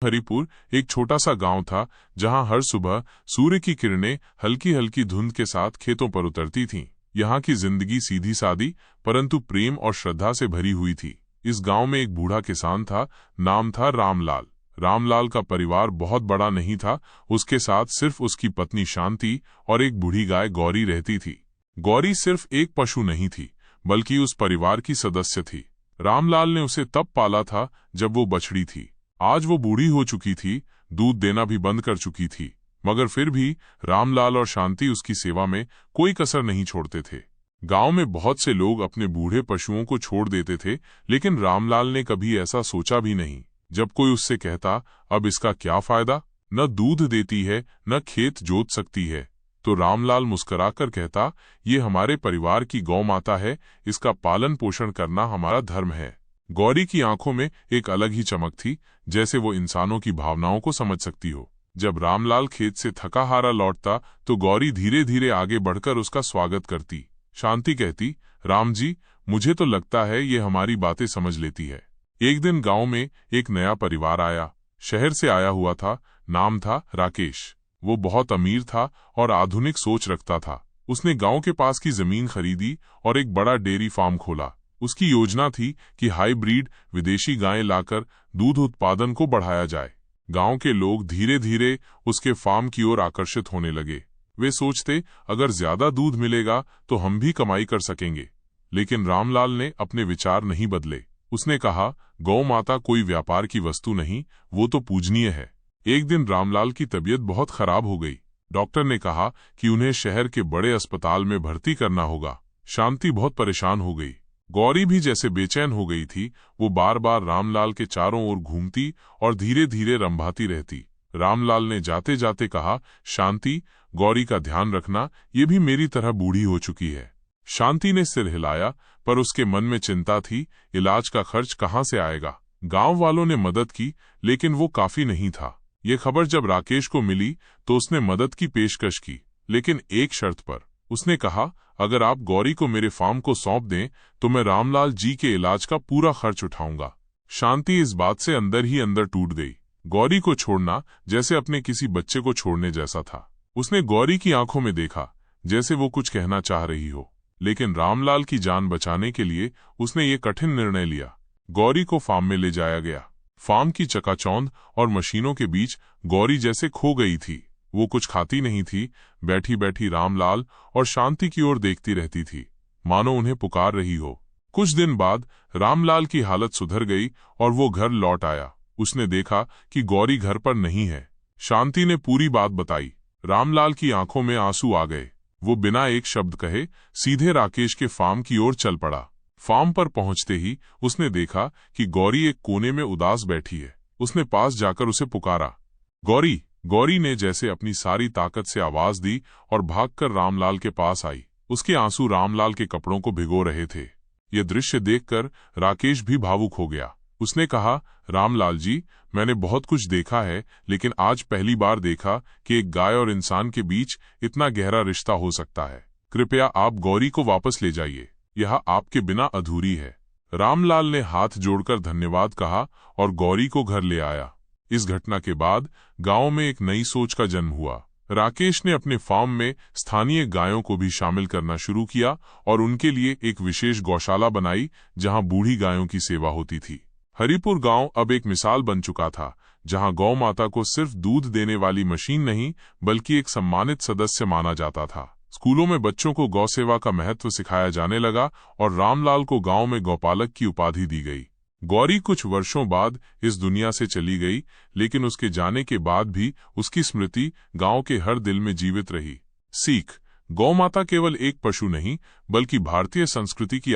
हरिपुर एक छोटा सा गांव था जहां हर सुबह सूर्य की किरणें हल्की हल्की धुंध के साथ खेतों पर उतरती थीं। यहाँ की जिंदगी सीधी सादी परंतु प्रेम और श्रद्धा से भरी हुई थी। इस गांव में एक बूढ़ा किसान था, नाम था रामलाल। रामलाल का परिवार बहुत बड़ा नहीं था, उसके साथ सिर्फ उसकी पत्नी शांति और एक बूढ़ी गाय गौरी रहती थी। गौरी सिर्फ एक पशु नहीं थी बल्कि उस परिवार की सदस्य थी। रामलाल ने उसे तब पाला था जब वो बछड़ी थी। आज वो बूढ़ी हो चुकी थी, दूध देना भी बंद कर चुकी थी, मगर फिर भी रामलाल और शांति उसकी सेवा में कोई कसर नहीं छोड़ते थे। गांव में बहुत से लोग अपने बूढ़े पशुओं को छोड़ देते थे, लेकिन रामलाल ने कभी ऐसा सोचा भी नहीं। जब कोई उससे कहता, अब इसका क्या फायदा, न दूध देती है न खेत जोत सकती है, तो रामलाल मुस्कुराकर कहता, ये हमारे परिवार की गौ माता है, इसका पालन पोषण करना हमारा धर्म है। गौरी की आंखों में एक अलग ही चमक थी, जैसे वो इंसानों की भावनाओं को समझ सकती हो। जब रामलाल खेत से थका हारा लौटता तो गौरी धीरे धीरे आगे बढ़कर उसका स्वागत करती। शांति कहती, राम जी, मुझे तो लगता है ये हमारी बातें समझ लेती है। एक दिन गांव में एक नया परिवार आया, शहर से आया हुआ था, नाम था राकेश। वो बहुत अमीर था और आधुनिक सोच रखता था। उसने गांव के पास की जमीन खरीदी और एक बड़ा डेयरी फार्म खोला। उसकी योजना थी कि हाईब्रिड विदेशी गायें लाकर दूध उत्पादन को बढ़ाया जाए। गांव के लोग धीरे धीरे उसके फार्म की ओर आकर्षित होने लगे। वे सोचते, अगर ज्यादा दूध मिलेगा तो हम भी कमाई कर सकेंगे। लेकिन रामलाल ने अपने विचार नहीं बदले। उसने कहा, गौ माता कोई व्यापार की वस्तु नहीं, वो तो पूजनीय है। एक दिन रामलाल की तबीयत बहुत खराब हो गई। डॉक्टर ने कहा कि उन्हें शहर के बड़े अस्पताल में भर्ती करना होगा। शांति बहुत परेशान हो गई। गौरी भी जैसे बेचैन हो गई थी। वो बार बार रामलाल के चारों ओर घूमती और धीरे धीरे रंभाती रहती। रामलाल ने जाते जाते कहा, शांति, गौरी का ध्यान रखना, ये भी मेरी तरह बूढ़ी हो चुकी है। शांति ने सिर हिलाया, पर उसके मन में चिंता थी, इलाज का खर्च कहाँ से आएगा। गांव वालों ने मदद की, लेकिन वो काफी नहीं था। ये खबर जब राकेश को मिली तो उसने मदद की पेशकश की, लेकिन एक शर्त पर। उसने कहा, अगर आप गौरी को मेरे फार्म को सौंप दें तो मैं रामलाल जी के इलाज का पूरा खर्च उठाऊंगा। शांति इस बात से अंदर ही अंदर टूट गई। गौरी को छोड़ना जैसे अपने किसी बच्चे को छोड़ने जैसा था। उसने गौरी की आंखों में देखा, जैसे वो कुछ कहना चाह रही हो, लेकिन रामलाल की जान बचाने के लिए उसने ये कठिन निर्णय लिया। गौरी को फार्म में ले जाया गया। फार्म की चकाचौंध और मशीनों के बीच गौरी जैसे खो गई थी। वो कुछ खाती नहीं थी, बैठी बैठी रामलाल और शांति की ओर देखती रहती थी, मानो उन्हें पुकार रही हो। कुछ दिन बाद रामलाल की हालत सुधर गई और वो घर लौट आया। उसने देखा कि गौरी घर पर नहीं है। शांति ने पूरी बात बताई। रामलाल की आंखों में आंसू आ गए। वो बिना एक शब्द कहे सीधे राकेश के फार्म की ओर चल पड़ा। फार्म पर पहुंचते ही उसने देखा कि गौरी एक कोने में उदास बैठी है। उसने पास जाकर उसे पुकारा, गौरी। गौरी ने जैसे अपनी सारी ताकत से आवाज दी और भागकर रामलाल के पास आई। उसके आंसू रामलाल के कपड़ों को भिगो रहे थे। यह दृश्य देखकर राकेश भी भावुक हो गया। उसने कहा, रामलाल जी, मैंने बहुत कुछ देखा है, लेकिन आज पहली बार देखा कि एक गाय और इंसान के बीच इतना गहरा रिश्ता हो सकता है। कृपया आप गौरी को वापस ले जाइए, यह आपके बिना अधूरी है। रामलाल ने हाथ जोड़कर धन्यवाद कहा और गौरी को घर ले आया। इस घटना के बाद गांव में एक नई सोच का जन्म हुआ। राकेश ने अपने फार्म में स्थानीय गायों को भी शामिल करना शुरू किया और उनके लिए एक विशेष गौशाला बनाई जहां बूढ़ी गायों की सेवा होती थी। हरिपुर गांव अब एक मिसाल बन चुका था, जहां गौ माता को सिर्फ दूध देने वाली मशीन नहीं बल्कि एक सम्मानित सदस्य माना जाता था। स्कूलों में बच्चों को गौ सेवा का महत्व सिखाया जाने लगा और रामलाल को गांव में गौपालक की उपाधि दी गई। गौरी कुछ वर्षों बाद इस दुनिया से चली गई, लेकिन उसके जाने के बाद भी उसकी स्मृति गांव के हर दिल में जीवित रही। सीख: गौ माता केवल एक पशु नहीं बल्कि भारतीय संस्कृति की